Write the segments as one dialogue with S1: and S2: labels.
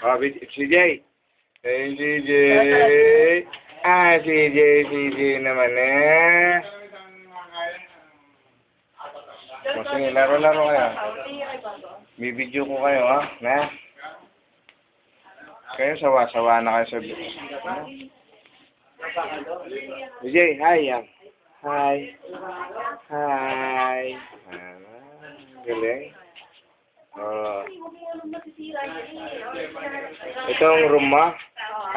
S1: Oh, si Jay. Eh, si Jay. Si Jay naman eh. O, sige, laro-laro kayo. Bibidyo ko kayo, ha? Na? Kayo sawa-sawa na kayo sa... Si Jay, hi, yan. Hi. Hi. Galing. Oh. Itong room mo?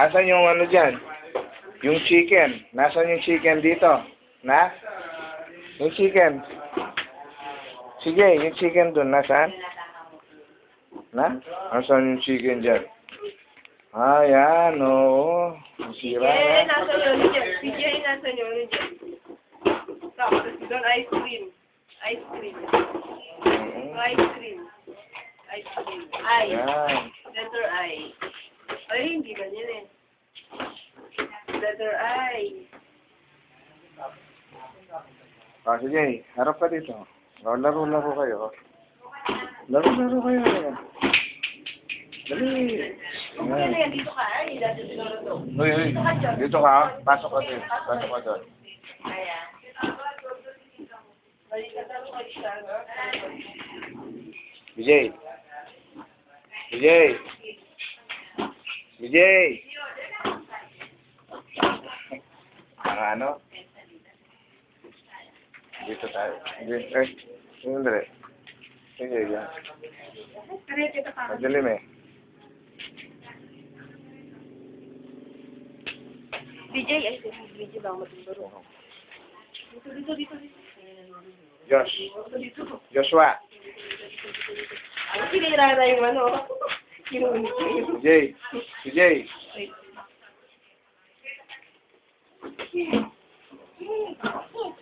S1: Nasaan yung ano dyan? Yung chicken. Nasaan yung chicken dito? Na? Yung chicken. Sige, yung chicken dun. Nasaan? Na? Nasaan yung chicken dyan? Ah, yan. Oo. Masira na.
S2: Nasa yun dyan. PJ, nasa yun dyan. Tapos doon, ice cream. Ice cream. Ice cream. Ice cream. Ice.
S1: Yan.
S2: Letter I. Ay, hindi ganyan eh. Letter I.
S1: Ah, sige. Harap ka dito. Oh, laro-laro kayo. Laro-laro kayo. Dali. Yan.
S2: Dito ka. Ay, dito siguro to.
S1: Hoy, hoy. Dito ka. Pasok ka doon. Pasok ka doon.
S2: Ayan.
S1: BJ. BJ. BJ. Ano? Dito tayo. Sandali. Sige, yan. Madilim eh.
S2: BJ, ay, BJ ba ako matuturo? Dito.
S1: Josh. Joshua.
S2: Ang sinira na yung ano. Kinunit ko yun.
S1: BJ. BJ.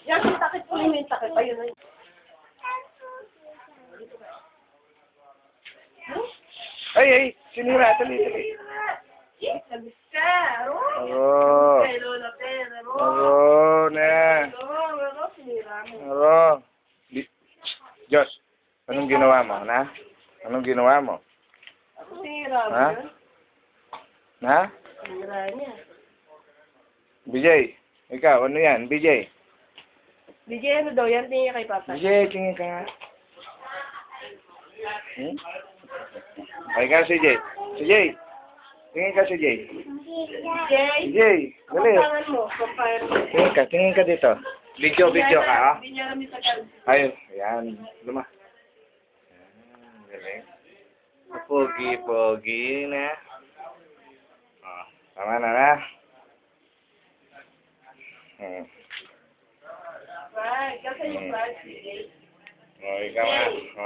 S2: Yan, yung takip po yung takip. Ayun na yun.
S1: Ay. Sinira. Dali.
S2: Labis ka.
S1: Aro.
S2: Kay Lola Pen.
S1: Aro na.
S2: Sinira mo.
S1: Aro. Josh. Anong ginawa mo, na? Anong ginawa mo?
S2: Sinira mo
S1: Ha?
S2: yun?
S1: Na?
S2: Sinira niya.
S1: BJ. Ikaw, ano yan? BJ.
S2: BJ, ano daw yan? Tingin kay Papa.
S1: BJ, tingin ka nga. Ay ka, CJ. CJ. Tingin ka, CJ.
S2: BJ,
S1: CJ. Dali.
S2: kapangan mo. Kapangan mo.
S1: Tingin ka dito. Video ka, ha?
S2: Hindi niya alam yung tagal.
S1: Ayun. Ayan. Luma. Ayan. Galing. Pogi na. Oh, tama na.
S2: Right. Kasi yung flag, BJ.
S1: Oh, ikaw nga.